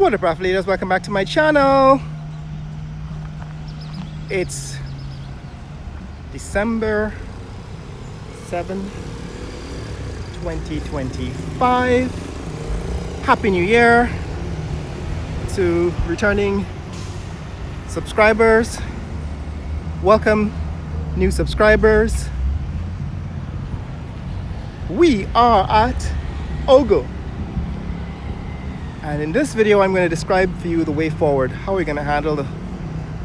What up, leaders? Welcome back to my channel. It's December 7, 2025. Happy New Year to returning subscribers. Welcome, new subscribers. We are at Ogo. And in this video, I'm going to describe for you the way forward, how we're going to handle the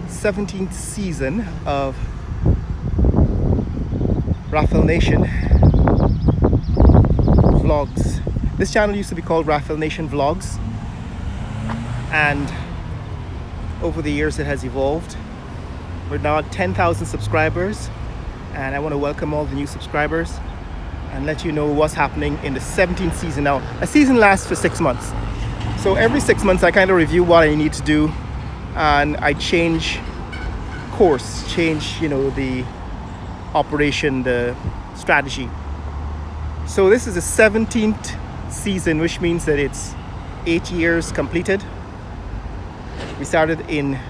17th season of Raffle Nation Vlogs. This channel used to be called Raffle Nation Vlogs, and over the years it has evolved. We're now at 10,000 subscribers, and I want to welcome all the new subscribers and let you know what's happening in the 17th season. Now, a season lasts for 6 months. So every 6 months I kind of review what I need to do, and I change course, change, the operation, the strategy. So this is the 17th season, which means that it's 8 years completed. We started in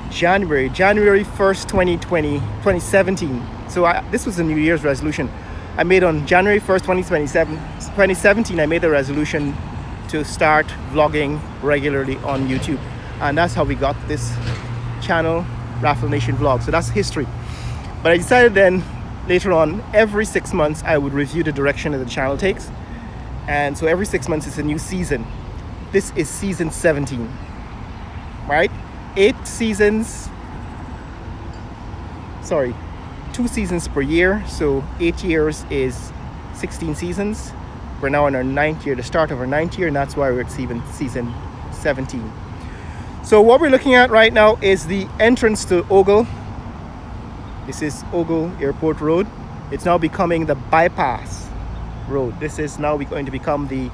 January 1st, 2017. So this was a New Year's resolution I made on January 1st, 2017. I made the resolution to start vlogging regularly on YouTube, and that's how we got this channel, Raffle Nation Vlog. So that's history. But I decided then later on, every 6 months I would review the direction that the channel takes, and so every 6 months it's a new season. This is season 17, right? 2 seasons per year, so 8 years is 16 seasons. We're now in our 9th year, the start of our 9th year, and that's why we're at season 17. So what we're looking at right now is the entrance to Ogo. This is Ogo Airport Road. It's now becoming the bypass road. This is now going to become the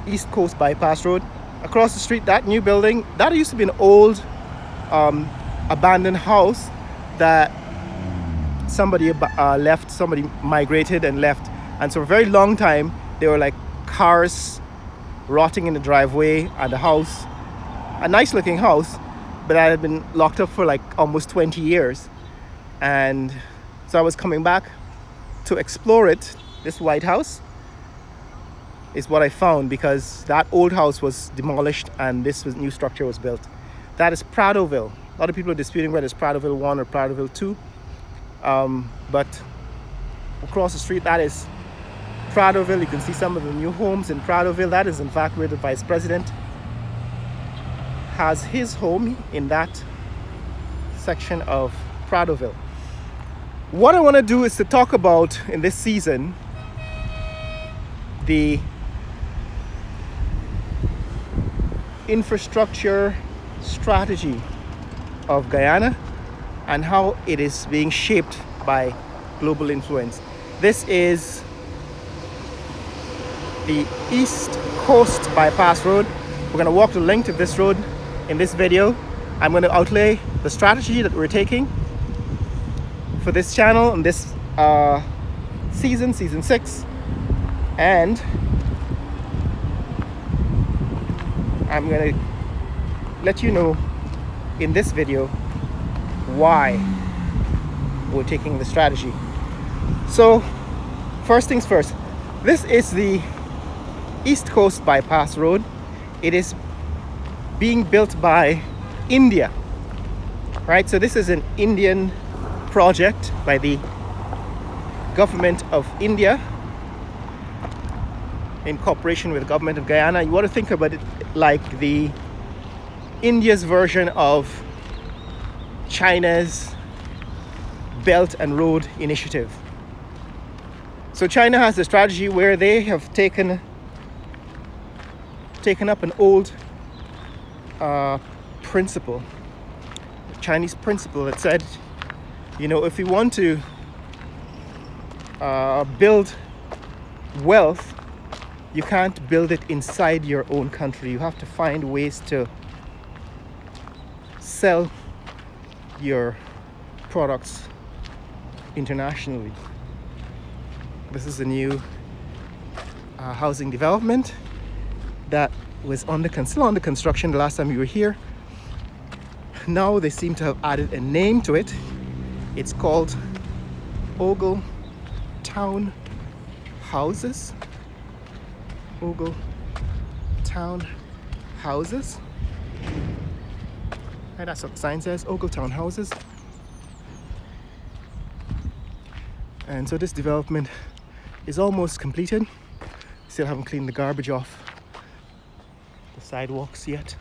East Coast Bypass Road. Across the street, that new building, that used to be an old abandoned house that somebody left, somebody migrated and left. And so for a very long time, there were like cars rotting in the driveway and the house, a nice looking house, but that had been locked up for like almost 20 years. And so I was coming back to explore it. This White House is what I found, because that old house was demolished and this new structure was built. That is Pradoville. A lot of people are disputing whether it's Pradoville 1 or Pradoville 2. But across the street, that is Pradoville. You can see some of the new homes in Pradoville. That is in fact where the Vice President has his home, in that section of Pradoville. What I want to do is to talk about, in this season, the infrastructure strategy of Guyana and how it is being shaped by global influence. This is the East Coast Bypass Road. We're going to walk the length of this road in this video. I'm going to outlay the strategy that we're taking for this channel and this season 6, and I'm going to let you know in this video why we're taking the strategy. So first things first, this is the East Coast Bypass Road. It is being built by India, right? So this is an Indian project by the government of India in cooperation with the government of Guyana. You want to think about it like the India's version of China's Belt and Road Initiative. So China has a strategy where they have taken up an old principle, a Chinese principle that said, if you want to build wealth, you can't build it inside your own country. You have to find ways to sell your products internationally. This is a new housing development that was still under construction the last time we were here. Now they seem to have added a name to it. It's called Ogle Town Houses. Ogle Town Houses. And that's what the sign says, Ogle Town Houses. And so this development is almost completed. Still haven't cleaned the garbage off the sidewalks yet,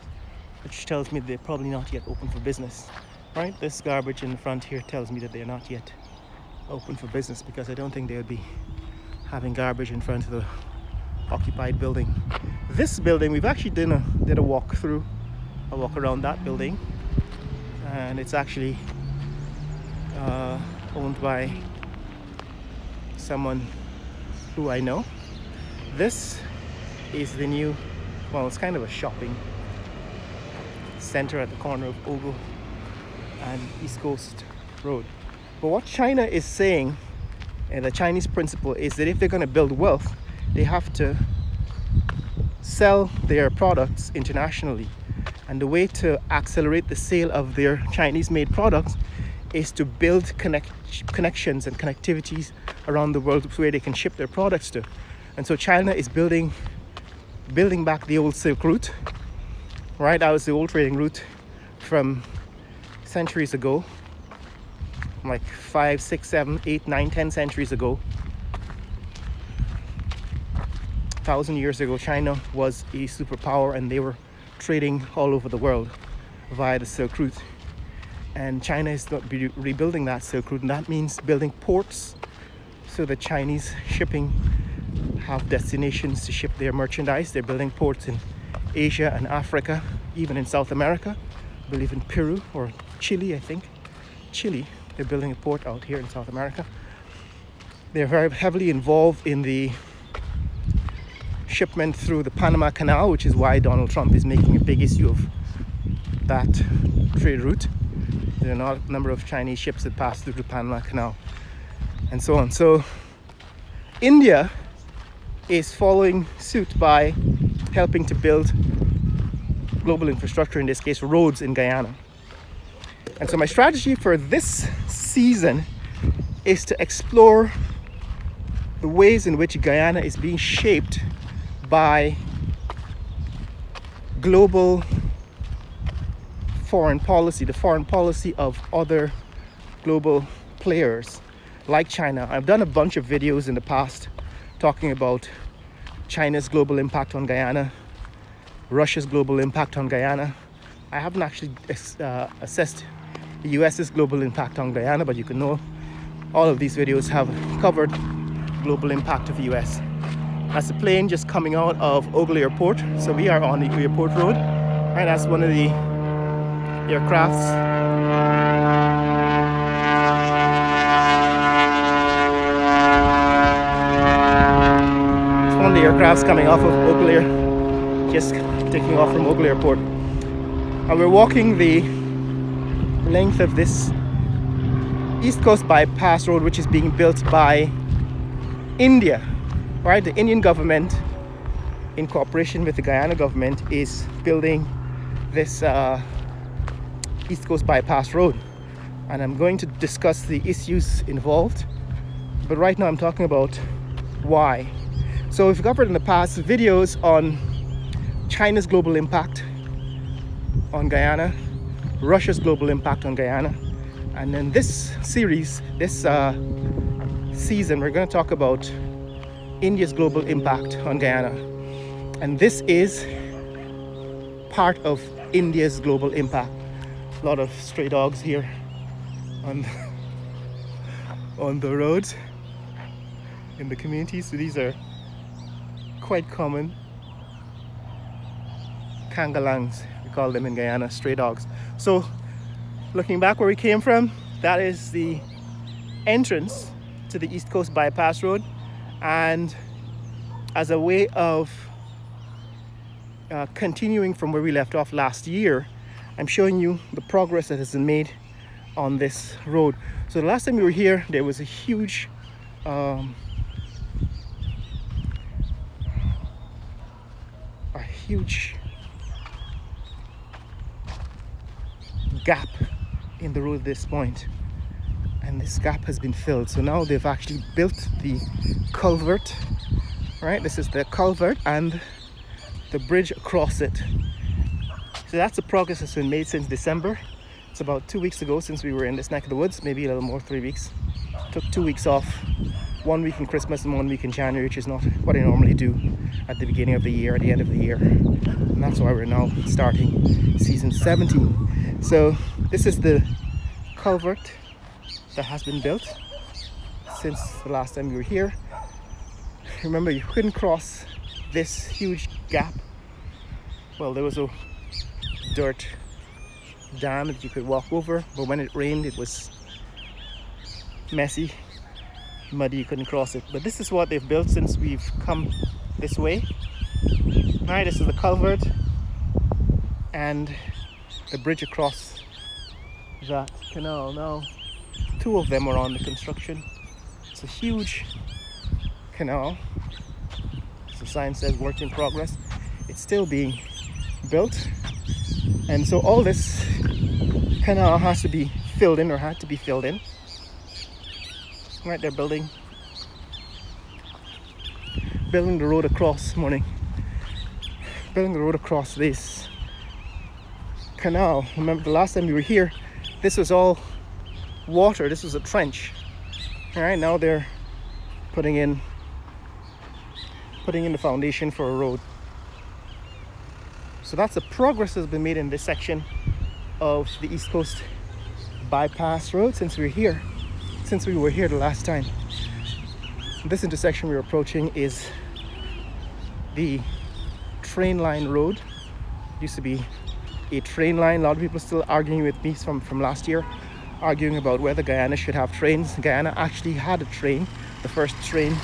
which tells me they're probably not yet open for business. Right? This garbage in the front here tells me that they're not yet open for business, because I don't think they would be having garbage in front of the occupied building. This building, we've actually did a walk around that building, and it's actually owned by someone who I know. This is the new, well, it's kind of a shopping center at the corner of Ogle and East Coast Road. But what China is saying, and the Chinese principle, is that if they're going to build wealth, they have to sell their products internationally. And the way to accelerate the sale of their Chinese-made products is to build connections and connectivities around the world where they can ship their products to. And so China is building back the old Silk Route. Right, that was the old trading route from centuries ago, like 5, 6, 7, 8, 9, 10 centuries ago. 1,000 years ago, China was a superpower, and they were trading all over the world via the Silk Route. And China is rebuilding that Silk Route, and that means building ports so that Chinese shipping have destinations to ship their merchandise. They're building ports in Asia and Africa, even in South America. I believe in Peru or Chile, I think. Chile, they're building a port out here in South America. They're very heavily involved in the shipment through the Panama Canal, which is why Donald Trump is making a big issue of that trade route. There are a number of Chinese ships that pass through the Panama Canal and so on. So India is following suit by helping to build global infrastructure, in this case roads in Guyana. And so my strategy for this season is to explore the ways in which Guyana is being shaped by global foreign policy, the foreign policy of other global players like China. I've done a bunch of videos in the past talking about China's global impact on Guyana, Russia's global impact on Guyana. I haven't actually assessed the US's global impact on Guyana, but you can know all of these videos have covered global impact of the US. That's the plane just coming out of Ogle Airport. So we are on the airport road. Right, that's one of the aircrafts. It's one of the aircrafts coming off of Ogle Air, just taking off from Ogle Airport. And we're walking the length of this East Coast Bypass Road, which is being built by India. Right, the Indian government, in cooperation with the Guyana government, is building this East Coast Bypass Road, and I'm going to discuss the issues involved, but right now I'm talking about why. So we've covered in the past videos on China's global impact on Guyana, Russia's global impact on Guyana, and then this series, this season, we're going to talk about India's global impact on Guyana. And this is part of India's global impact. A lot of stray dogs here on the roads in the community. So these are quite common kangalangs, we call them in Guyana, stray dogs. So looking back where we came from, that is the entrance to the East Coast Bypass Road. And as a way of continuing from where we left off last year, I'm showing you the progress that has been made on this road. So the last time we were here, there was a huge a huge gap in the road at this point, and this gap has been filled. So now they've actually built the culvert, right? This is the culvert and the bridge across it. So that's the progress that's been made since December. It's about 2 weeks ago since we were in this neck of the woods, maybe a little more, 3 weeks. Took 2 weeks off, 1 week in Christmas and 1 week in January, which is not what I normally do at the beginning of the year, at the end of the year. And that's why we're now starting season 17. So this is the culvert that has been built since the last time we were here. Remember, you couldn't cross this huge gap. Well, there was a dirt dam that you could walk over, but when it rained it was messy, muddy, you couldn't cross it. But this is what they've built since we've come this way. Right, this is the culvert and the bridge across that canal. Now 2 of them are on the construction. It's a huge canal. The sign says work in progress. It's still being built, and so all this canal has to be filled in, or had to be filled in. Right, they're building the road across, building the road across this canal. Remember the last time we were here, this was all water. This was a trench. All right, now they're putting in the foundation for a road. So that's the progress that's been made in this section of the East Coast bypass road since we were here the last time. This intersection we're approaching is the train line road. It used to be a train line. A lot of people still arguing with me from last year, arguing about whether Guyana should have trains. Guyana actually had a train, the first train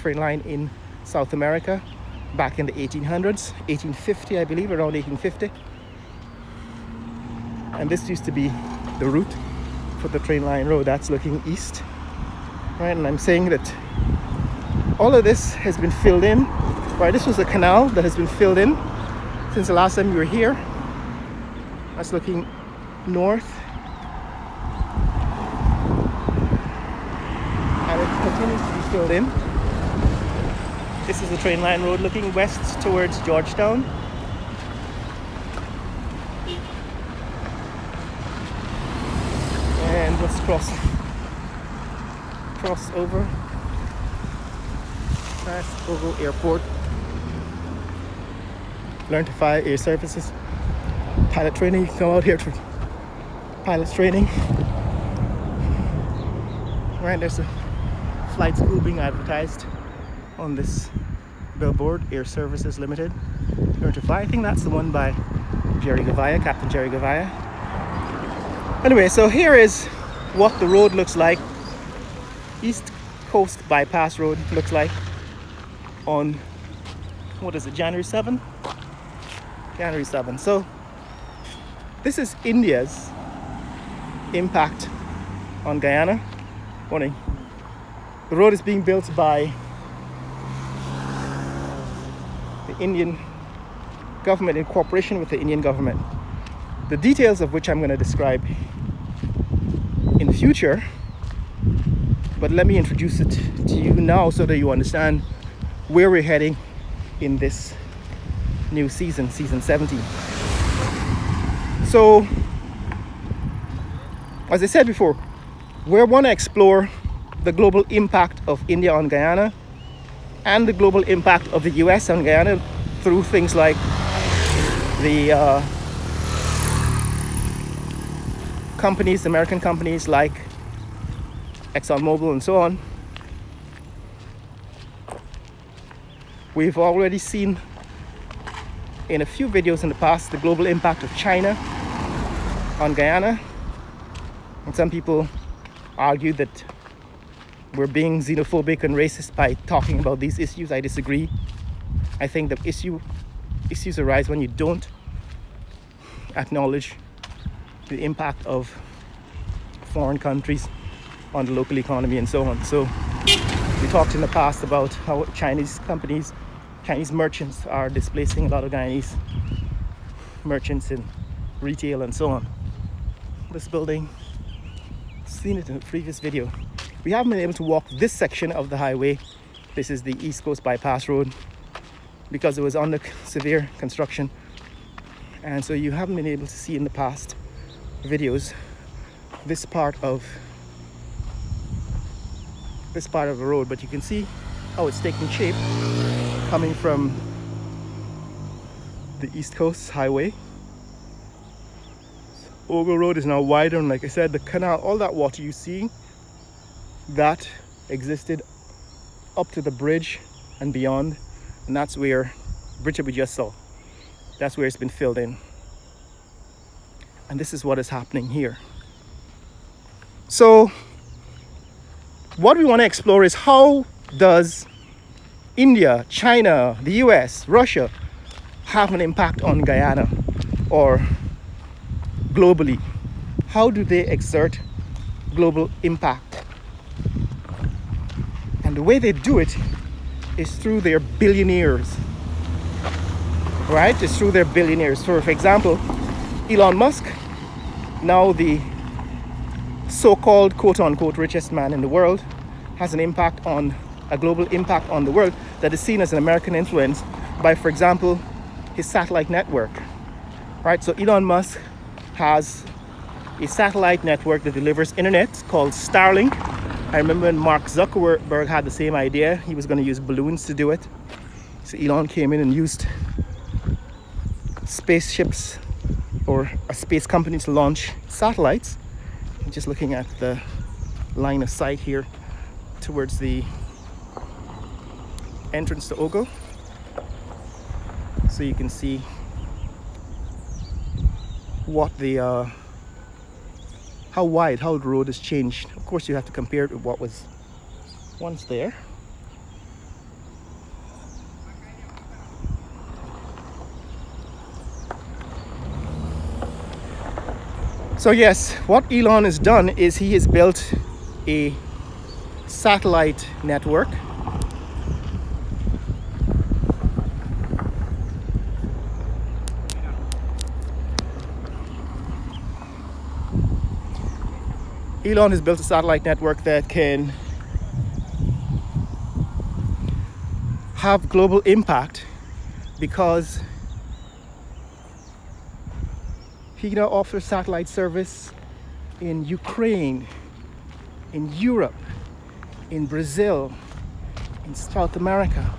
line in South America back in the 1800s, 1850 I believe, around 1850. And this used to be the route for the train line road. That's looking east, right? And I'm saying that all of this has been filled in, right? This was a canal that has been filled in since the last time we were here. That's looking north, and it continues to be filled in. This is the train line road looking west towards Georgetown. And let's cross over past Bogo Airport. Learn to fly air services. Pilot training, you come out here for pilot training. Right, there's a flight school being advertised on this billboard, Air Services Limited. Learn to fly. I think that's the one by Captain Jerry Gavaya. Anyway, so here is what the road looks like. East Coast Bypass Road looks like on, what is it, January 7th? January 7th. So this is India's impact on Guyana. Morning. The road is being built by the Indian government in cooperation with the Indian government. The details of which I'm going to describe in future, but let me introduce it to you now so that you understand where we're heading in this new season 17. So, as I said before, we want to explore the global impact of India on Guyana and the global impact of the US on Guyana through things like the American companies like ExxonMobil and so on. We've already seen in a few videos in the past the global impact of China on Guyana. And some people argue that we're being xenophobic and racist by talking about these issues. I disagree. I think the issues arise when you don't acknowledge the impact of foreign countries on the local economy and so on. So We talked in the past about how Chinese companies, Chinese merchants are displacing a lot of Guyanese merchants in retail and so on. This building, seen it in a previous video. We haven't been able to walk this section of the highway. This is the East Coast Bypass Road because it was under severe construction, and so you haven't been able to see in the past videos this part of the road, but you can see how it's taking shape coming from the East Coast Highway. Ogle Road is now wider, and like I said, the canal, all that water you see, that existed up to the bridge and beyond, and that's where bridge that we just saw, that's where it's been filled in. And this is what is happening here. So what we want to explore is, how does India, China, the US, Russia have an impact on Guyana or globally? How do they exert global impact? And the way they do it is through their billionaires, right? It's through their billionaires. For example, Elon Musk, now the so-called quote-unquote richest man in the world, has an impact on a global impact on the world that is seen as an American influence by, for example, his satellite network, right? So Elon Musk has a satellite network that delivers internet called Starlink. I remember when Mark Zuckerberg had the same idea. He was going to use balloons to do it. So Elon came in and used spaceships or a space company to launch satellites. I'm just looking at the line of sight here towards the entrance to Ogle, so you can see what the how the road has changed. Of course, you have to compare it with what was once there. So yes, what Elon has done is he has built a satellite network Elon has built a satellite network that can have global impact because he now offers satellite service in Ukraine, in Europe, in Brazil, in South America,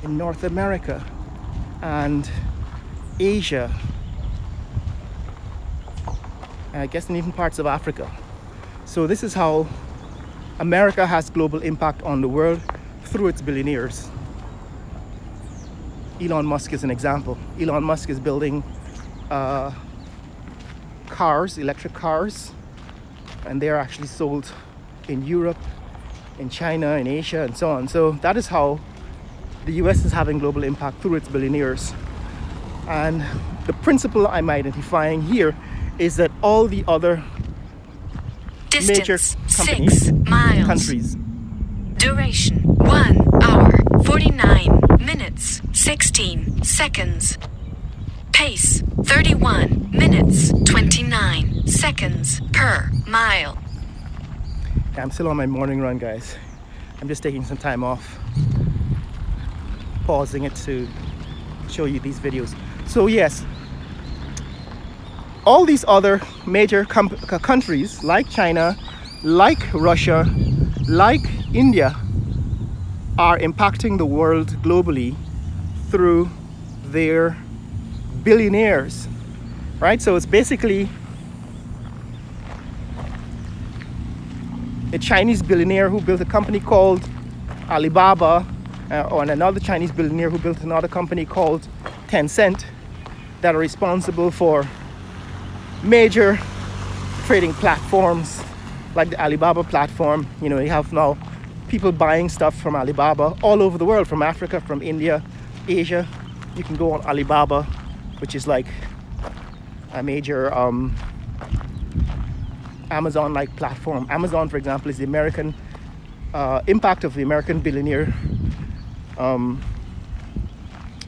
in North America, and Asia, and I guess in even parts of Africa. So this is how America has global impact on the world through its billionaires. Elon Musk is an example. Elon Musk is building cars, electric cars, and they're actually sold in Europe, in China, in Asia, and so on. So that is how the US is having global impact through its billionaires. And the principle I'm identifying here is that all the other major companies, 6 miles. countries. Duration 1 hour 49 minutes 16 seconds. Pace 31 minutes 29 seconds per mile. I'm still on my morning run, guys. I'm just taking some time off, pausing it to show you these videos. So yes, all these other major countries like China, like Russia, like India are impacting the world globally through their billionaires, right? So it's basically a Chinese billionaire who built a company called Alibaba, or another Chinese billionaire who built another company called Tencent, that are responsible for major trading platforms like the Alibaba platform. You know, you have now people buying stuff from Alibaba all over the world, from Africa, from India, Asia. You can go on Alibaba, which is like a major Amazon-like platform. Amazon, for example, is the American impact of the American billionaire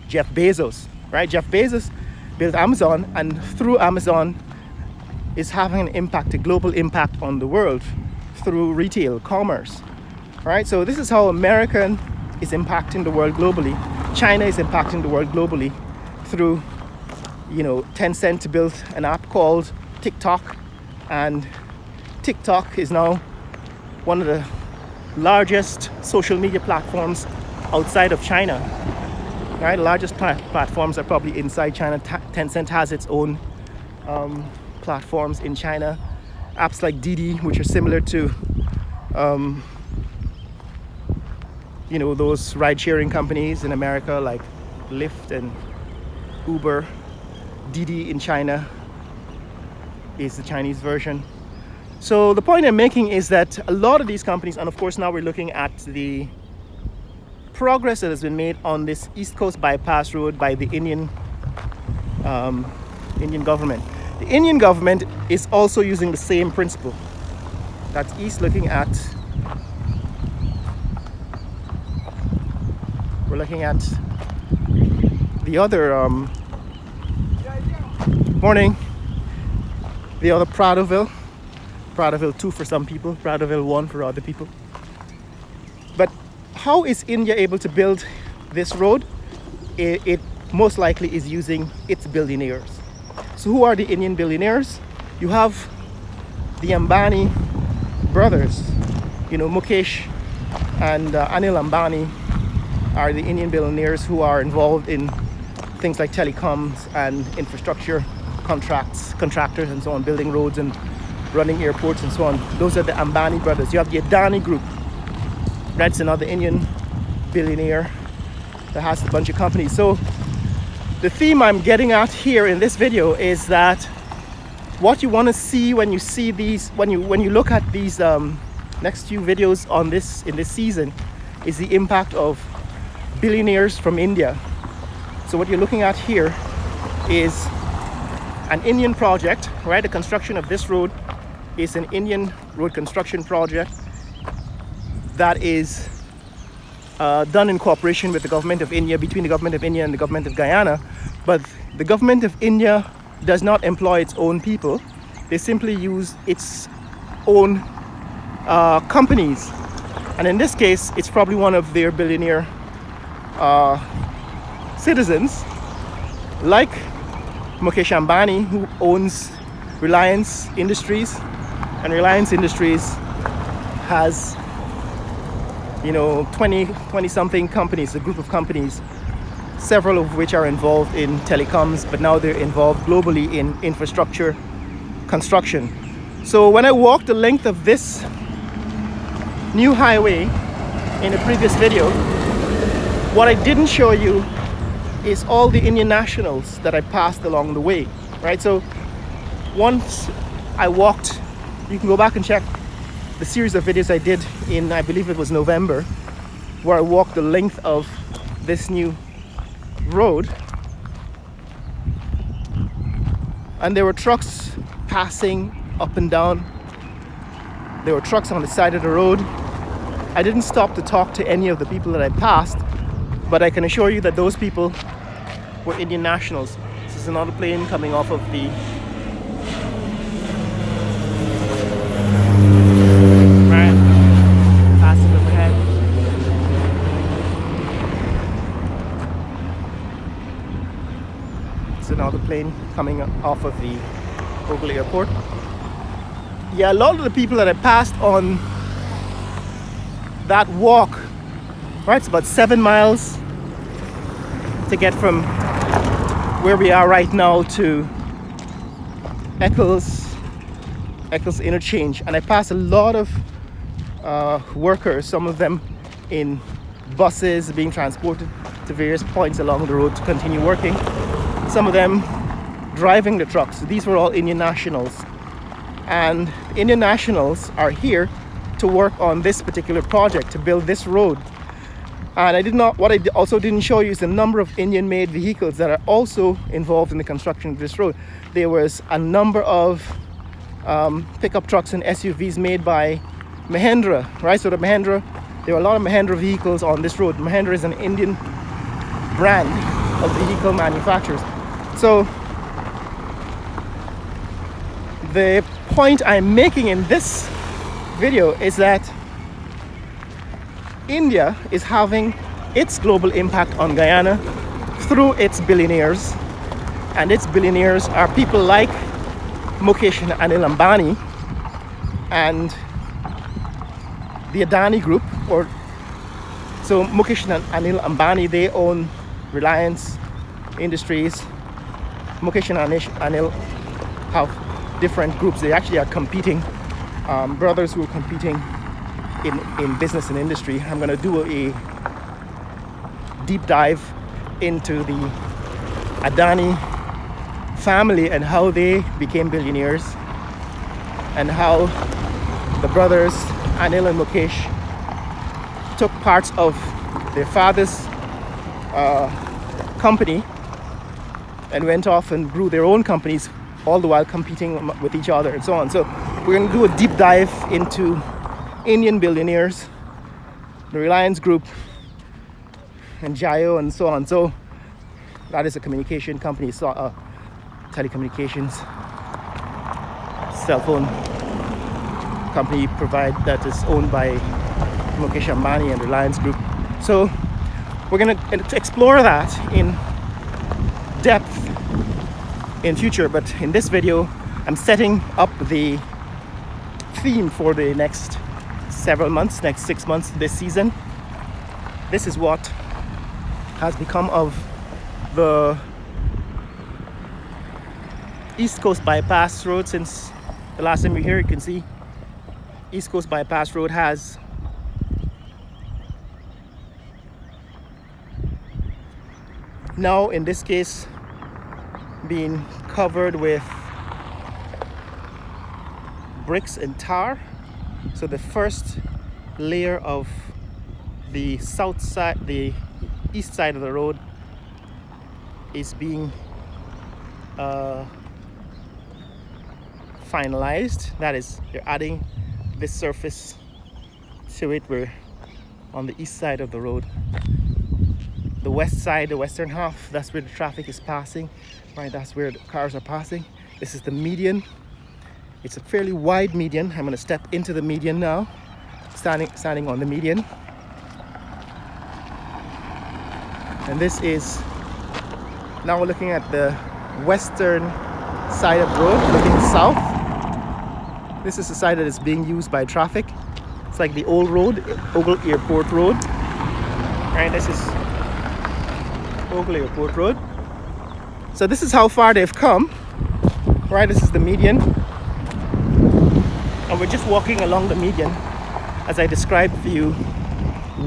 Jeff Bezos, right? Jeff Bezos built Amazon, and through Amazon is having an impact, a global impact on the world through retail commerce, right? So this is how American is impacting the world globally. China is impacting the world globally through, Tencent built an app called TikTok, and TikTok is now one of the largest social media platforms outside of China, right? The largest platforms are probably inside China. Tencent has its own platforms in China. Apps like Didi, which are similar to those ride-sharing companies in America like Lyft and Uber. Didi in China is the Chinese version. So the point I'm making is that a lot of these companies, and of course now we're looking at the progress that has been made on this East Coast bypass road by the Indian government. The Indian government is also using the same principle. That's east looking at, we're looking at the other, morning, the other Pradoville 2 for some people, Pradoville 1 for other people. But how is India able to build this road? It most likely is using its billionaires. So who are the Indian billionaires? You have the Ambani brothers. Mukesh and Anil Ambani are the Indian billionaires who are involved in things like telecoms and infrastructure contractors and so on, building roads and running airports and so on. Those are the Ambani brothers. You have the Adani group. That's another Indian billionaire that has a bunch of companies. So the theme I'm getting at here in this video is that what you want to see when you see these, when you look at these next few videos on this in this season, is the impact of billionaires from India. So what you're looking at here is an Indian project, right? The construction of this road is an Indian road construction project that is done in cooperation with the government of India, between the government of India and the government of Guyana. But the government of India does not employ its own people. They simply use its own companies. And in this case, it's probably one of their billionaire citizens, like Mukesh Ambani, who owns Reliance Industries. And Reliance Industries has 20 something companies, a group of companies, several of which are involved in telecoms, but now they're involved globally in infrastructure construction. So when I walked the length of this new highway in a previous video, what I didn't show you is all the Indian nationals that I passed along the way, right? So once I walked, you can go back and check the series of videos I did in, I believe it was November, where I walked the length of this new road, and there were trucks passing up and down. There were trucks on the side of the road. I didn't stop to talk to any of the people that I passed, but I can assure you that those people were Indian nationals. This is another plane coming off of the passing overhead. It's another plane coming off of the Ogle Airport. Yeah, a lot of the people that I passed on that walk, right, it's about 7 miles to get from where we are right now to Eccles Interchange. And I passed a lot of workers, some of them in buses being transported to various points along the road to continue working, some of them driving the trucks. These were all Indian nationals, and Indian nationals are here to work on this particular project, to build this road. And what I also didn't show you is the number of Indian made vehicles that are also involved in the construction of this road. There was a number of pickup trucks and SUVs made by Mahindra, right? So the Mahindra, there are a lot of Mahindra vehicles on this road. Mahindra is an Indian brand of vehicle manufacturers. So the point I'm making in this video is that India is having its global impact on Guyana through its billionaires, and its billionaires are people like Mukesh and Anil Ambani and the Adani Group. Or so Mukesh and Anil Ambani, they own Reliance Industries. Mukesh and Anil have different groups. They actually are competing, brothers who are competing in business and industry. I'm going to do a deep dive into the Adani family and how they became billionaires, and how the brothers Anil and Mukesh took parts of their father's company and went off and grew their own companies, all the while competing with each other and so on. So we're going to do a deep dive into Indian billionaires, the Reliance Group, and Jio and so on. So that is a communication company, so telecommunications, cell phone company that is owned by Mukesh Ambani and Reliance Group. So we're going to explore that in depth in future, but in this video I'm setting up the theme for the next several months, next 6 months, this season. This is what has become of the East Coast Bypass Road since the last time you were here. You can see East Coast Bypass Road has now, in this case, been covered with bricks and tar. So the first layer of the south side, the east side of the road, is being finalized. That is, they're adding this surface to it. We're on the east side of the road. The west side, the western half, that's where the traffic is passing, right? That's where the cars are passing. This is the median. It's a fairly wide median. I'm going to step into the median now, standing on the median. And this is, now we're looking at the western side of the road, looking south. This is the side that is being used by traffic. It's like the old road, Ogle Airport Road. Right, this is Ogle Airport Road. So this is how far they've come. Right, this is the median. And we're just walking along the median as I describe for you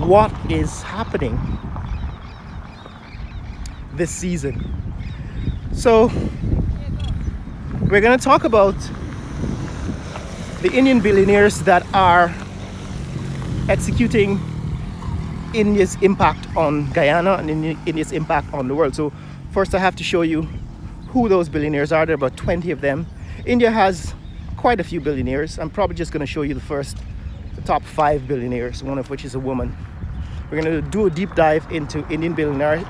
what is happening this season. So we're going to talk about the Indian billionaires that are executing India's impact on Guyana and India's impact on the world. So first I have to show you who those billionaires are. There are about 20 of them. India has quite a few billionaires. I'm probably just going to show you the top 5 billionaires, one of which is a woman. We're going to do a deep dive into Indian billionaires.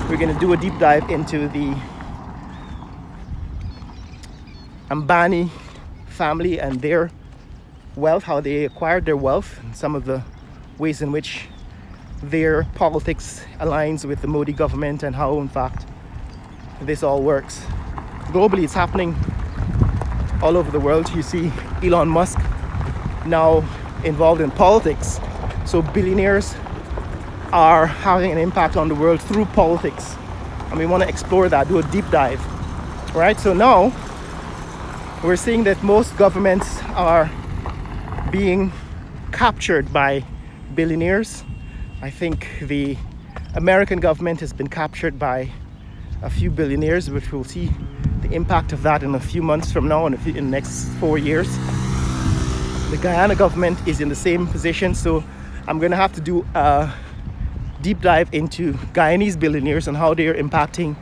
We're going to do a deep dive into the Ambani family and their wealth, how they acquired their wealth, and some of the ways in which their politics aligns with the Modi government, and how in fact this all works. Globally, it's happening all over the world. You see Elon Musk now involved in politics. So billionaires are having an impact on the world through politics, and we want to explore that, do a deep dive. Right, so now we're seeing that most governments are being captured by billionaires. I think the American government has been captured by a few billionaires, which we'll see the impact of that in a few months from now, in the next 4 years. The Guyana government is in the same position, so I'm going to have to do a deep dive into Guyanese billionaires and how they are impacting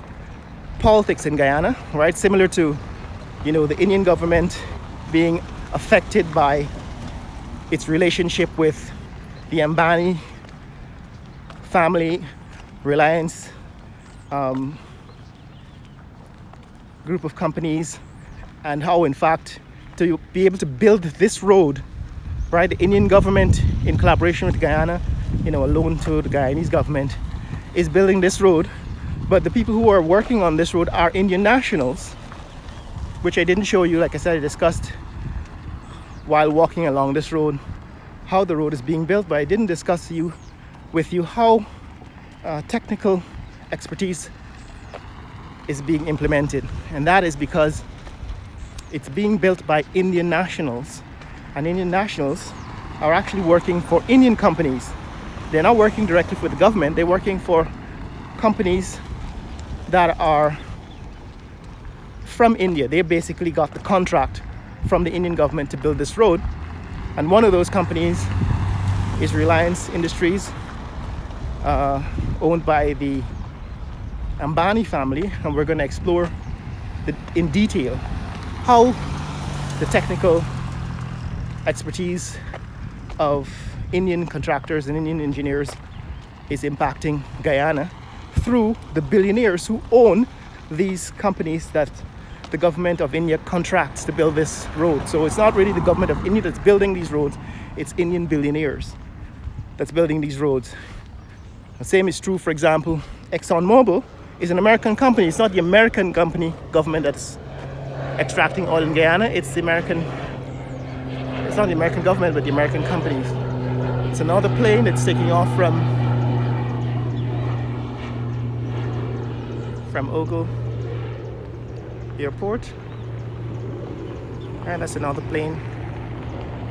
politics in Guyana, right? Similar to, the Indian government being affected by its relationship with the Ambani family, Reliance group of companies, and how in fact to be able to build this road, right, the Indian government in collaboration with Guyana, a loan to the Guyanese government, is building this road, but the people who are working on this road are Indian nationals, which I didn't show you. Like I said, I discussed while walking along this road how the road is being built, but I didn't discuss with you how technical expertise is being implemented, and that is because it's being built by Indian nationals, and Indian nationals are actually working for Indian companies. They're not working directly for the government, they're working for companies that are from India. They basically got the contract from the Indian government to build this road, and one of those companies is Reliance Industries, owned by the Ambani family, and we're going to explore in detail how the technical expertise of Indian contractors and Indian engineers is impacting Guyana through the billionaires who own these companies that the government of India contracts to build this road. So it's not really the government of India that's building these roads, it's Indian billionaires that's building these roads. The same is true, for example, ExxonMobil is an American company. It's not the American government that's extracting oil in Guyana. It's not the American government, but the American companies. It's another plane that's taking off from Ogle Airport. And that's another plane.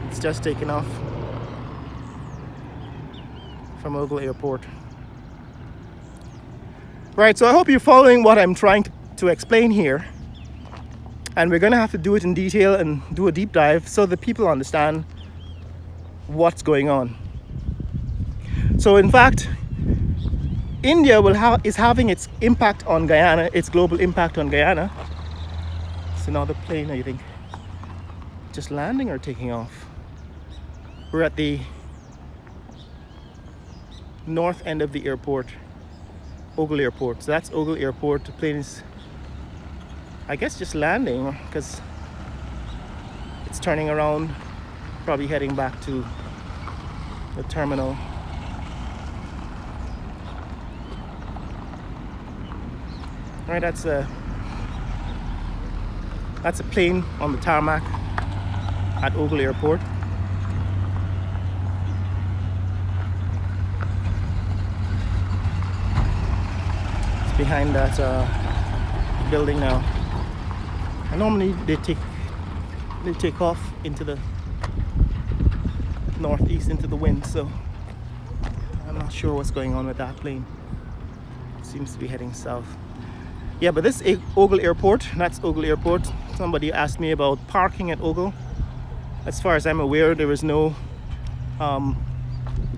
It's just taken off from Ogle Airport. Right, so I hope you're following what I'm trying to explain here. And we're going to have to do it in detail and do a deep dive so that people understand what's going on. So in fact, India is having its impact on Guyana, its global impact on Guyana. It's another plane, I think, just landing or taking off. We're at the north end of the airport, Ogle Airport. So that's Ogle Airport. The plane is, I guess, just landing because it's turning around, probably heading back to the terminal. All right, that's a plane on the tarmac at Ogle Airport. It's behind that building now. And normally they take off into the northeast, into the wind, so I'm not sure what's going on with that plane. It seems to be heading south. Yeah, but this Ogle Airport, that's Ogle Airport. Somebody asked me about parking at Ogle. As far as I'm aware, there is no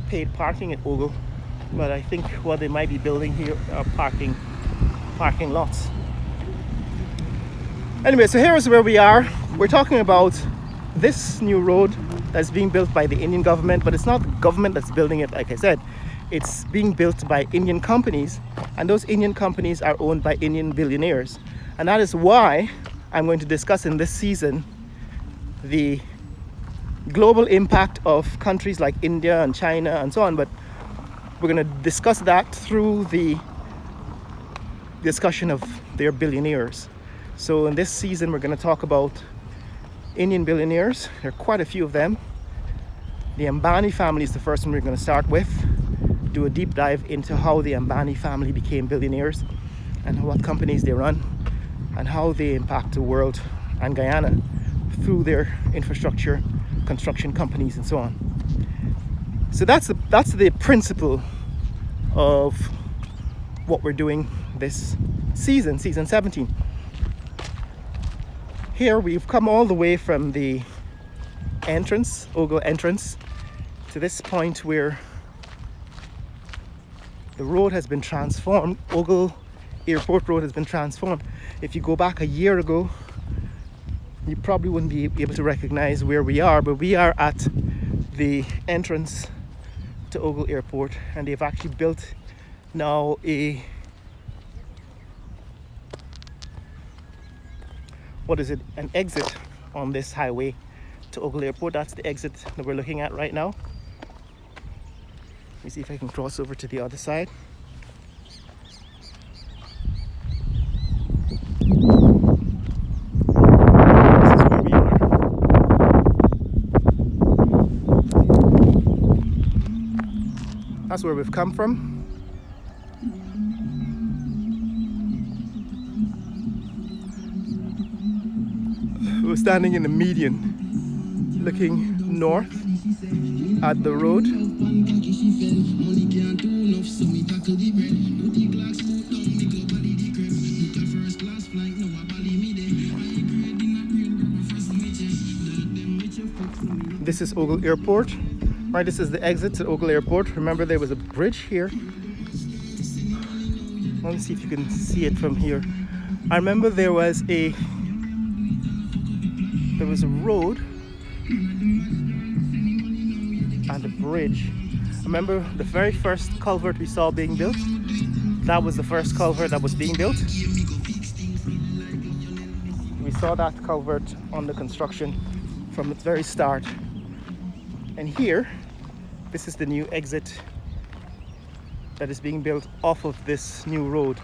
paid parking at Ogle, but I think what they might be building here are parking lots. Anyway, so here is where we are. We're talking about this new road that's being built by the Indian government, but it's not the government that's building it. Like I said, it's being built by Indian companies, and those Indian companies are owned by Indian billionaires. And that is why I'm going to discuss in this season the global impact of countries like India and China and so on, but we're going to discuss that through the discussion of their billionaires. So in this season, we're going to talk about Indian billionaires. There are quite a few of them. The Ambani family is the first one we're going to start with. Do a deep dive into how the Ambani family became billionaires and what companies they run and how they impact the world and Guyana through their infrastructure, construction companies, and so on. So that's the principle of what we're doing this season 17. Here we've come all the way from the entrance, Ogle entrance, to this point where the road has been transformed. Ogle Airport Road has been transformed. If you go back a year ago, You probably wouldn't be able to recognize where we are, but we are at the entrance to Ogle Airport, and they've actually built now an exit on this highway to Ogle Airport. That's the exit that we're looking at right now. Let me see if I can cross over to the other side. That's where we've come from. We're standing in the median, looking north at the road. This is Ogle Airport. Right, this is the exit to Ogle Airport. Remember, there was a bridge here. Let me see if you can see it from here. I remember there was a road and a bridge. I remember the very first culvert we saw being built. That was the first culvert that was being built. We saw that culvert under construction from its very start. And here, this is the new exit that is being built off of this new road.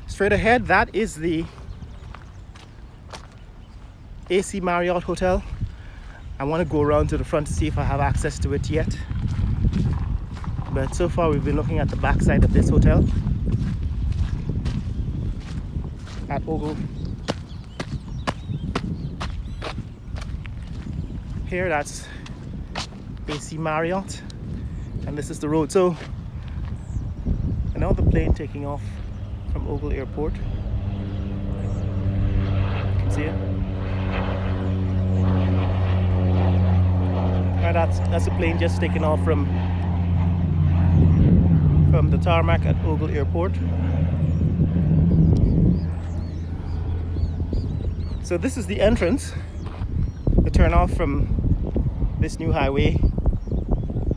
Straight ahead, that is the AC Marriott Hotel. I want to go around to the front to see if I have access to it yet. But so far we've been looking at the backside of this hotel at Ogle. Here, that's AC Marriott, and this is the road. So another plane taking off from Ogle Airport. You can see it. And that's a plane just taking off from the tarmac at Ogle Airport. So this is the entrance, the turn off from this new highway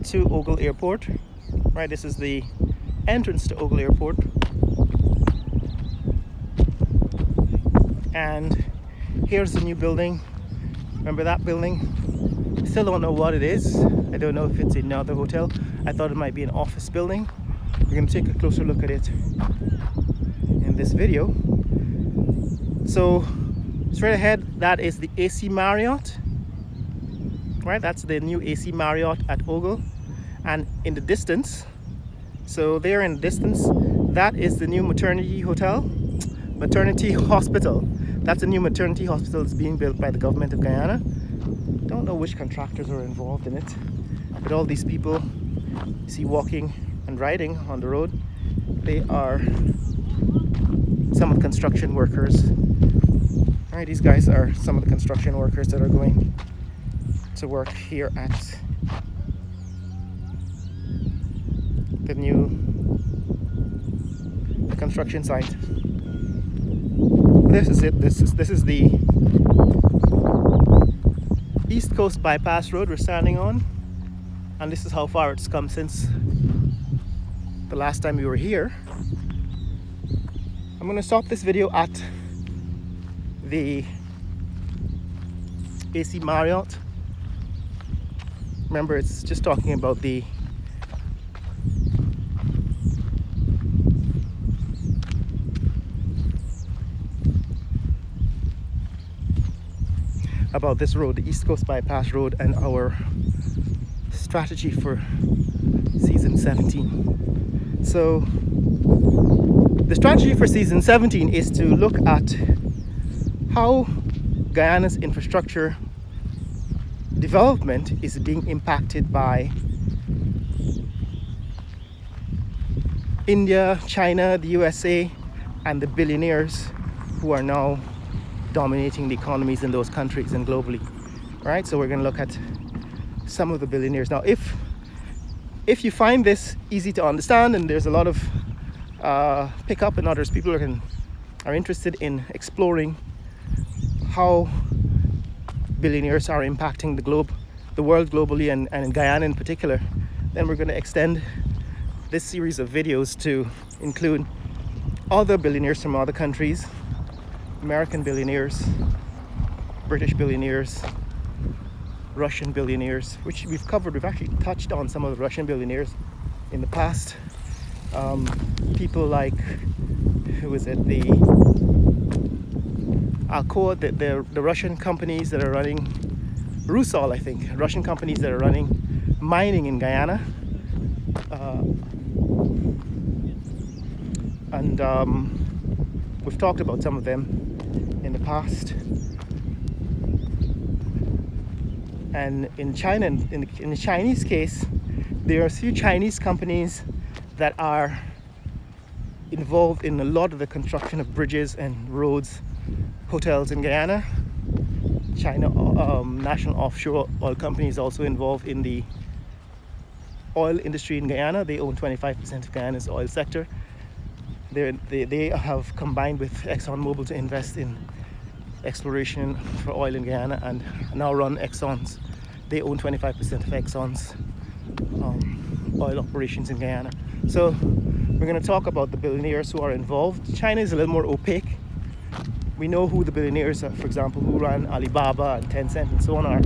to Ogle Airport. Right, this is the entrance to Ogle Airport. And here's the new building. Remember that building? Still don't know what it is. I don't know if it's another hotel. I thought it might be an office building. We're going to take a closer look at it in this video. So straight ahead, that is the AC Marriott. Right, that's the new AC Marriott at Ogle. And in the distance, so there in the distance, that is the new maternity hospital. That's a new maternity hospital that's being built by the government of Guyana. Don't know which contractors are involved in it, but all these people you see walking and riding on the road, they are some of the construction workers. All right, these guys are some of the construction workers that are going to work here at the new construction site. This is it. This is the East Coast Bypass Road we're standing on, and this is how far it's come since the last time we were here. I'm going to stop this video at the AC Marriott. Remember, it's just talking about this road, the East Coast Bypass Road, and our strategy for season 17. So the strategy for season 17 is to look at how Guyana's infrastructure development is being impacted by India, China, the USA, and the billionaires who are now dominating the economies in those countries and globally. Right, so we're going to look at some of the billionaires. Now, if you find this easy to understand and there's a lot of pickup and others, people are interested in exploring how billionaires are impacting the world globally, and in Guyana in particular. Then we're going to extend this series of videos to include other billionaires from other countries, American billionaires, British billionaires, Russian billionaires, which we've covered. We've actually touched on some of the Russian billionaires in the past. People like, who is it, the Alcoa, the Russian companies that are running, Rusal, I think, Russian companies that are running mining in Guyana. And we've talked about some of them in the past. And in China, in the Chinese case, there are a few Chinese companies that are involved in a lot of the construction of bridges and roads, hotels in Guyana. China National Offshore Oil Company is also involved in the oil industry in Guyana. They own 25% of Guyana's oil sector. They have combined with ExxonMobil to invest in exploration for oil in Guyana, and now run Exxon's. They own 25% of Exxon's oil operations in Guyana. So we're going to talk about the billionaires who are involved. China is a little more opaque. We know who the billionaires are, for example, who run Alibaba and Tencent and so on are,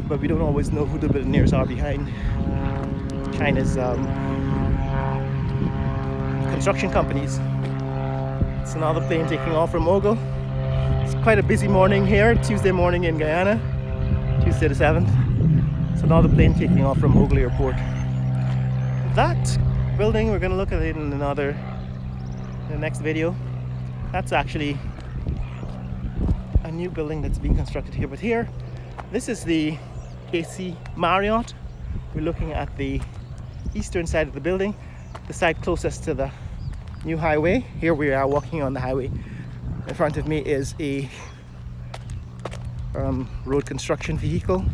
but we don't always know who the billionaires are behind China's construction companies. It's another plane taking off from Ogle. It's quite a busy morning here, Tuesday morning in Guyana, Tuesday the 7th. It's another plane taking off from Ogle Airport. That building, we're going to look at it in the next video. That's actually a new building that's being constructed here. But here, this is the AC Marriott. We're looking at the eastern side of the building, the side closest to the new highway. Here we are walking on the highway. In front of me is a road construction vehicle.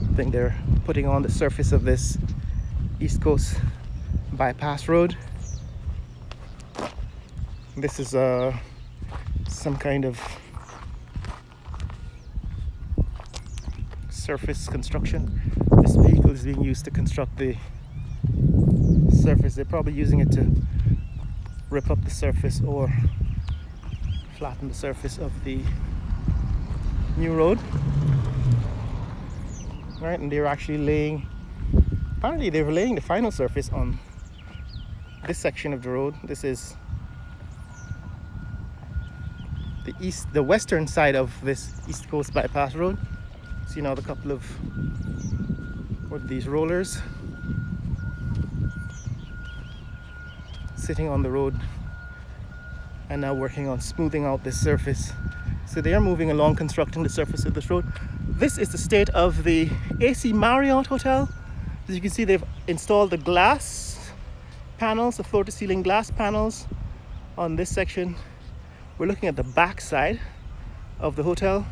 I think they're putting on the surface of this East Coast bypass road. This is some kind of surface construction. This vehicle is being used to construct the surface. They're probably using it to rip up the surface or flatten the surface of the new road. Right, and they're actually apparently they were laying the final surface on this section of the road. This is the western side of this East Coast bypass road. See now the couple of these rollers sitting on the road and now working on smoothing out this surface. So they are moving along, constructing the surface of this road. This is the state of the AC Marriott Hotel. As you can see, they've installed the glass panels, the floor-to-ceiling glass panels on this section. We're looking at the back side of the hotel,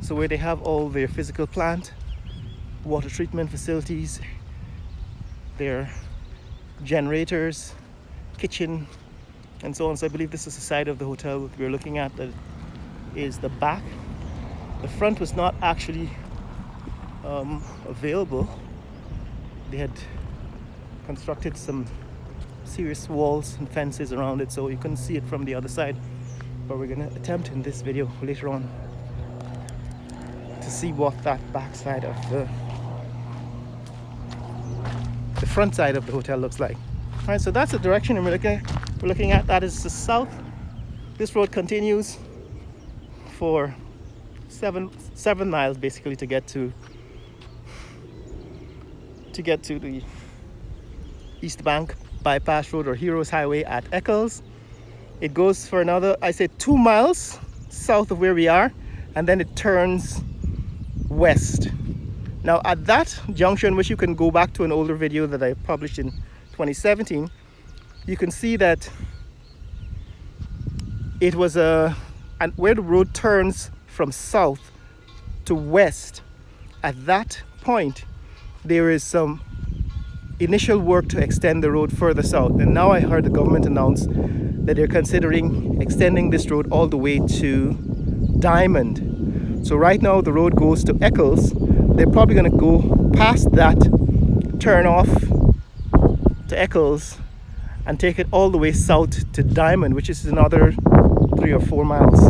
so where they have all their physical plant, water treatment facilities, their generators, kitchen, and so on. So I believe this is the side of the hotel that we're looking at. That is the back. The front was not actually available. They had constructed some serious walls and fences around it, so you couldn't see it from the other side. But we're going to attempt in this video later on to see what that back side of the front side of the hotel looks like. All right, so that's the direction we're looking at. That is the south. This road continues for seven miles basically to get to the East Bank bypass road, or Heroes Highway at Eccles. It goes for another, I say, 2 miles south of where we are, and then it turns west. Now at that junction, which you can go back to an older video that I published in 2017, you can see that it was and where the road turns from south to west. At that point, there is some initial work to extend the road further south, and now I heard the government announce that they're considering extending this road all the way to Diamond. So right now the road goes to Eccles. They're probably going to go past that, turn off to Eccles, and take it all the way south to Diamond, which is another 3 or 4 miles.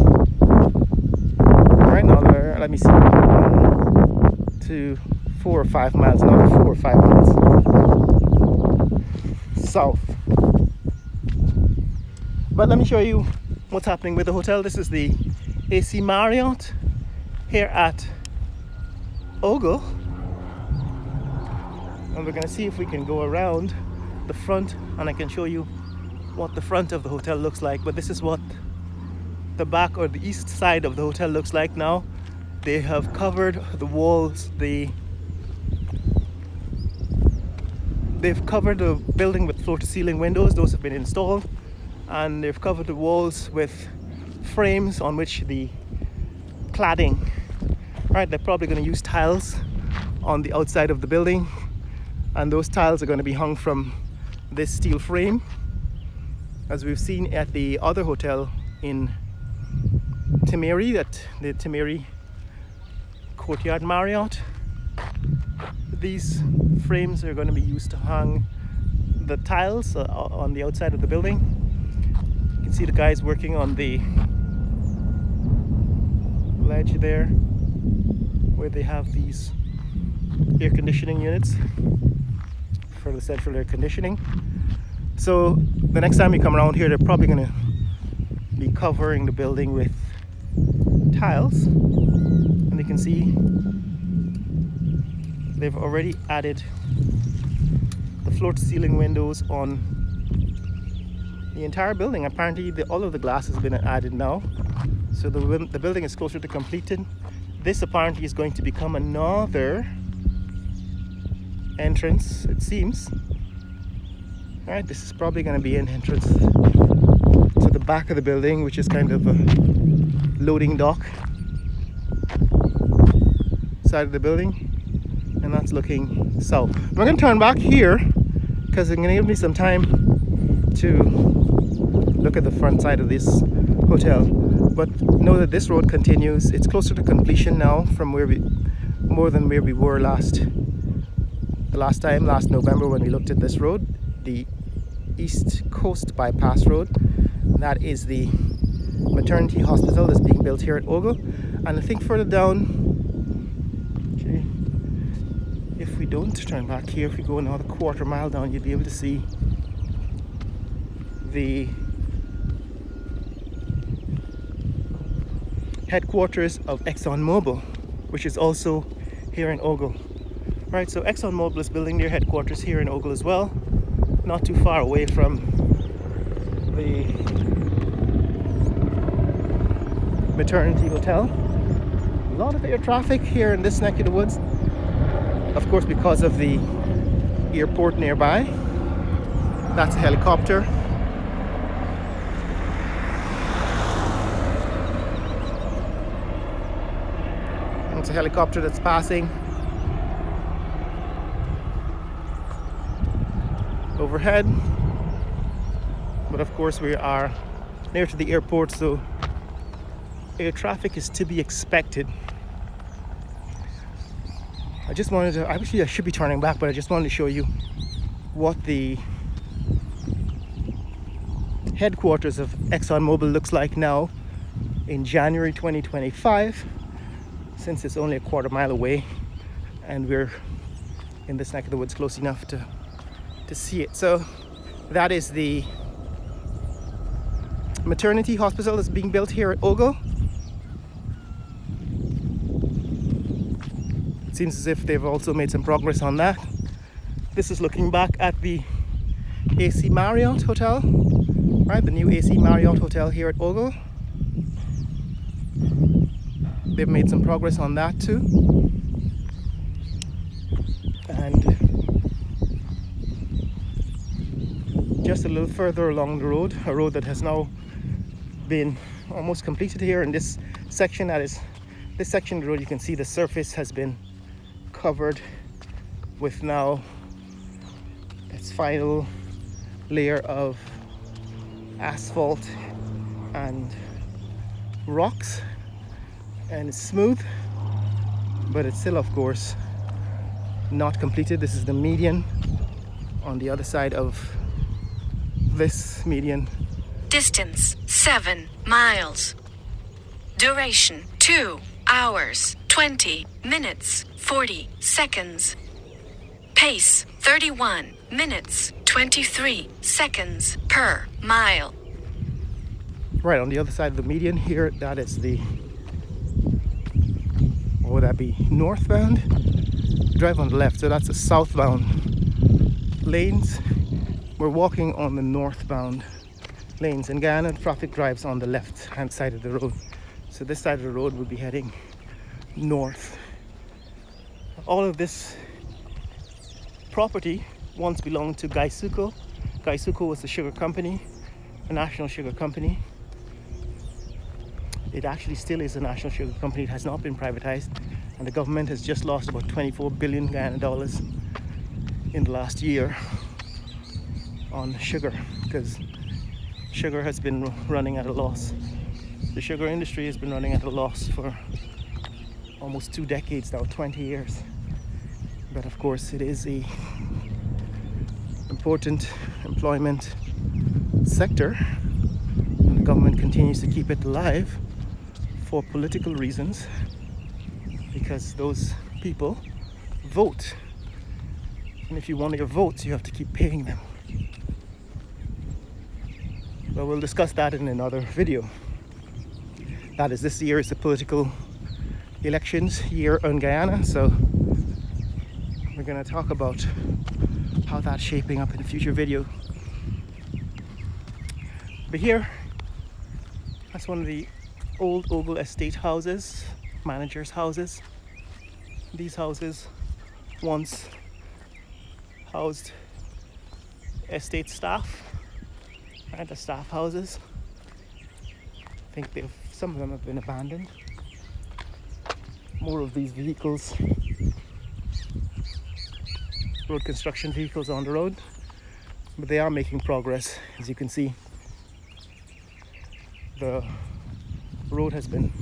Right now, let me see, 1, 2, 4 or 5 miles, another 4 or 5 miles south. But let me show you what's happening with the hotel. This is the AC Marriott here at Ogle, and we're going to see if we can go around the front and I can show you what the front of the hotel looks like. But this is what the back or the east side of the hotel looks like now. They have covered the walls, they've covered the building with floor to ceiling windows. Those have been installed, and they've covered the walls with frames on which the cladding, right, they're probably going to use tiles on the outside of the building, and those tiles are going to be hung from this steel frame, as we've seen at the other hotel in Timeri, that the Timeri Courtyard Marriott. These frames are going to be used to hang the tiles on the outside of the building. You can see the guys working on the ledge there, where they have these air conditioning units for the central air conditioning. So the next time you come around here, they're probably going to be covering the building with tiles, and you can see they've already added the floor to ceiling windows on the entire building. Apparently all of the glass has been added now, so the building is closer to completed. This apparently is going to become another entrance, it seems. Alright, this is probably going to be an entrance to the back of the building, which is kind of a loading dock side of the building, and that's looking south. We're going to turn back here because it's going to give me some time to look at the front side of this hotel. But know that this road continues. It's closer to completion now from more than where we were last November when we looked at this road, the East Coast Bypass Road. That is the maternity hospital that's being built here at Ogle. And I think further down, if we don't turn back here, if we go another quarter mile down, you'll be able to see the headquarters of ExxonMobil, which is also here in Ogle. Right, so ExxonMobil is building their headquarters here in Ogle as well, not too far away from the maternity hotel. A lot of air traffic here in this neck of the woods, of course, because of the airport nearby. That's a helicopter. It's a helicopter that's passing overhead, but of course we are near to the airport, so air traffic is to be expected. I should be turning back, but I just wanted to show you what the headquarters of ExxonMobil looks like now in January 2025, since it's only a quarter mile away and we're in this neck of the woods close enough to see it. So that is the maternity hospital that's being built here at Ogle. It seems as if they've also made some progress on that. This is looking back at the AC Marriott Hotel, right? The new AC Marriott Hotel here at Ogle. They've made some progress on that too. And just a little further along the road, a road that has now been almost completed here in this section. This section of the road, you can see the surface has been covered with now its final layer of asphalt and rocks. and it's smooth, but it's still, of course, not completed. This is the median. On the other side of this median, Distance 7 miles. Duration 2 hours 20 minutes 40 seconds. Pace 31 minutes 23 seconds per mile. right on the other side of the median here, that is the, what would that be, northbound? Drive on the left, so that's the southbound lanes. We're walking on the northbound lanes. In Guyana, traffic drives on the left hand side of the road, so this side of the road will be heading north. All of this property once belonged to Gaisuco. Gaisuco was the sugar company, a national sugar company. It actually still is a national sugar company. It has not been privatized, and the government has just lost about 24 billion Guyana dollars in the last year on sugar, because sugar has been running at a loss. The sugar industry has been running at a loss for almost 2 decades now, 20 years. But of course, it is a important employment sector, and the government continues to keep it alive for political reasons, because those people vote, and if you want your votes, you have to keep paying them. But we'll discuss that in another video. That is, this year is the political elections year in Guyana, so we're going to talk about how that's shaping up in a future video. But here, that's one of the old Ogle estate houses, managers' houses. These houses once housed estate staff, right? The staff houses. I think some of them have been abandoned. More of these vehicles, road construction vehicles on the road, but they are making progress. As you can see, the road has been,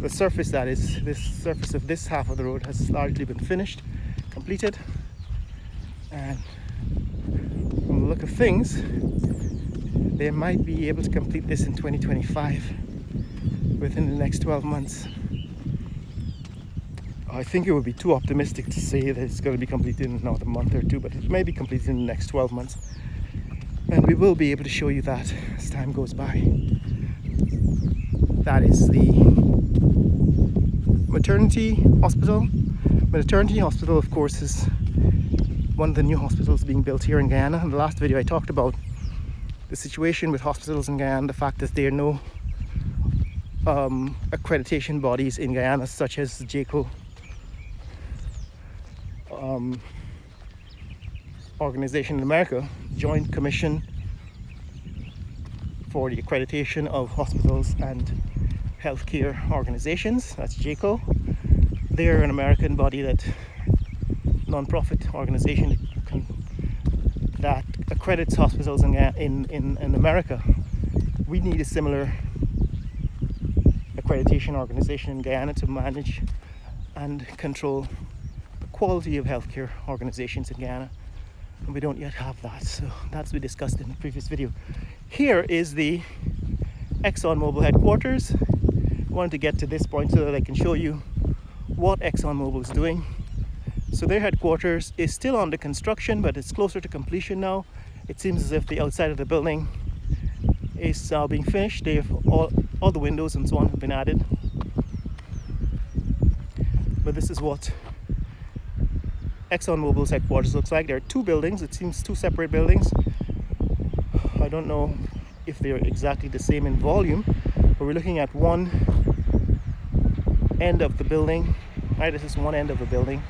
the surface, that is, this surface of this half of the road has largely been finished, completed, and from the look of things, they might be able to complete this in 2025, within the next 12 months. I think it would be too optimistic to say that it's going to be completed in another month or two, but it may be completed in the next 12 months. And we will be able to show you that as time goes by. That is the maternity hospital. Maternity hospital, of course, is one of the new hospitals being built here in Guyana. In the last video I talked about the situation with hospitals in Guyana, the fact that there are no accreditation bodies in Guyana, such as the JACO organization in America, Joint Commission for the Accreditation of Hospitals and Healthcare Organizations, that's JACO. They're an American body, that non-profit organization that accredits hospitals in America. We need a similar accreditation organization in Guyana to manage and control the quality of healthcare organizations in Guyana, and we don't yet have that, so that's what we discussed in the previous video. Here is the ExxonMobil headquarters. I wanted to get to this point so that I can show you what ExxonMobil is doing. So their headquarters is still under construction, but it's closer to completion now. It seems as if the outside of the building is being finished. They have all the windows and so on have been added. But this is what ExxonMobil's headquarters looks like. There are 2 buildings. It seems 2 separate buildings. I don't know if they're exactly the same in volume, but we're looking at one end of the building. Right, this is one end of the building,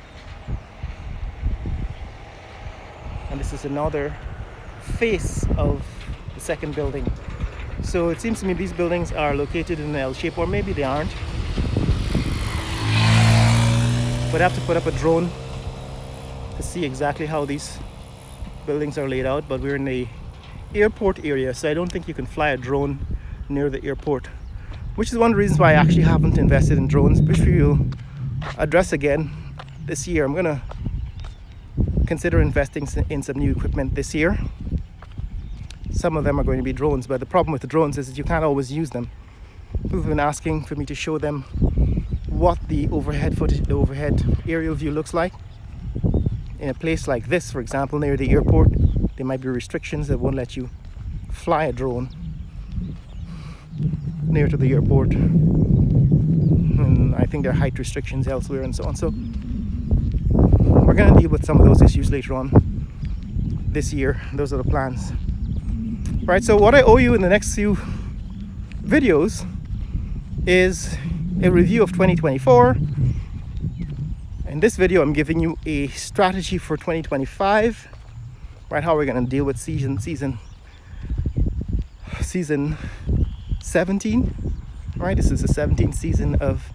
and this is another face of the second building. So it seems to me these buildings are located in an L shape, or maybe they aren't. But I have to put up a drone to see exactly how these buildings are laid out. But we're in the airport area, so I don't think you can fly a drone near the airport which is one of the reasons why I actually haven't invested in drones, which we will address again this year. I'm gonna consider investing in some new equipment this year. Some of them are going to be drones, but the problem with the drones is that you can't always use them. People have been asking for me to show them what the overhead footage, the overhead aerial view looks like. In a place like this, for example, near the airport, there might be restrictions that won't let you fly a drone near to the airport. And I think there are height restrictions elsewhere and so on. So we're going to deal with some of those issues later on this year. Those are the plans. Right, so what I owe you in the next few videos is a review of 2024. In this video, I'm giving you a strategy for 2025, right? How we're going to deal with season 17, right? This is the 17th season of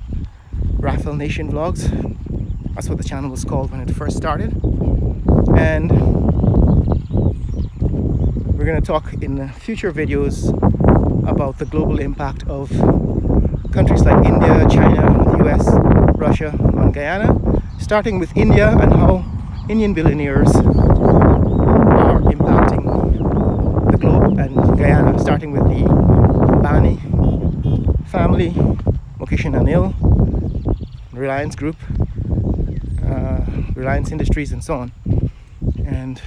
Raffle Nation Vlogs. That's what the channel was called when it first started. And we're going to talk in future videos about the global impact of countries like India, China, the US, Russia on Guyana, starting with India and how Indian billionaires are impacting the globe and Guyana, starting with the Ambani family, Mukesh and Anil, Reliance Group, Reliance Industries and so on. And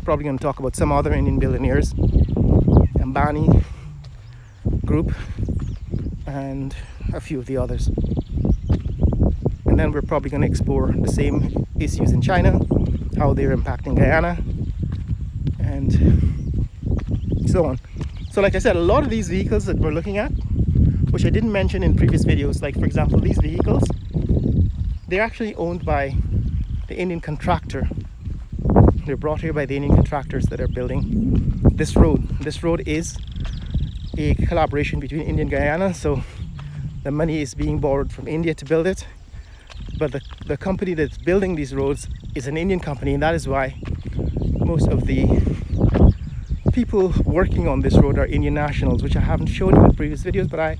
probably going to talk about some other Indian billionaires, Ambani Group, and a few of the others. And then we're probably going to explore the same issues in China, how they're impacting Guyana, and so on. So like I said, a lot of these vehicles that we're looking at, which I didn't mention in previous videos, like for example these vehicles, they're actually owned by the Indian contractor. They're brought here by the Indian contractors that are building this road. This road is a collaboration between India and Guyana, so the money is being borrowed from India to build it, but the company that's building these roads is an Indian company, and that is why most of the people working on this road are Indian nationals, which I haven't shown you in previous videos, but I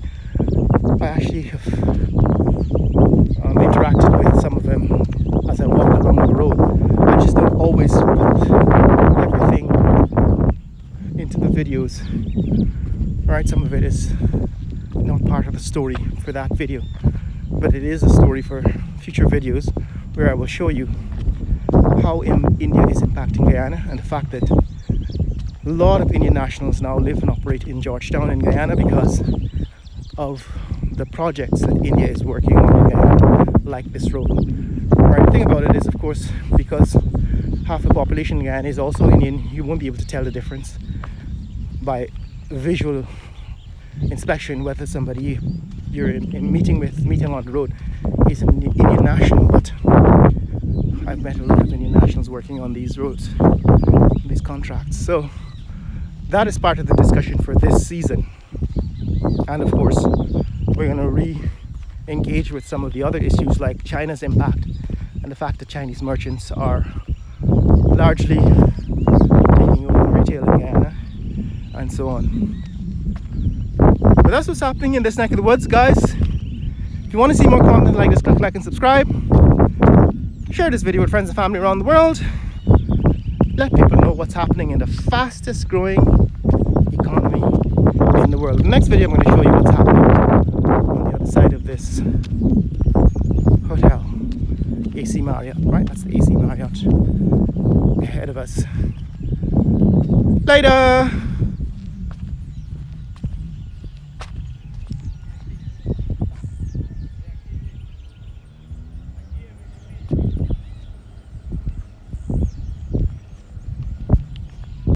actually have interacted with some of them as I walk along the road. I just don't always put everything into the videos. Right, some of it is not part of the story for that video, but it is a story for future videos where I will show you how India is impacting Guyana, and the fact that a lot of Indian nationals now live and operate in Georgetown in Guyana because of the projects that India is working on in Guyana, like this road. Right, the thing about it is, of course, because half the population in Guyana is also Indian, you won't be able to tell the difference by visual inspection whether somebody you're meeting on the road is an Indian national. But I've met a lot of Indian nationals working on these roads, these contracts. So that is part of the discussion for this season. And of course, we're going to re-engage with some of the other issues like China's impact and the fact that Chinese merchants are largely taking over retail in Guyana and so on. But that's what's happening in this neck of the woods, guys. If you want to see more content like this, click like and subscribe. Share this video with friends and family around the world. Let people know what's happening in the fastest growing economy in the world. In the next video, I'm going to show you what's happening on the other side of this hotel. AC Marriott, right? That's the AC Marriott ahead of us. Later!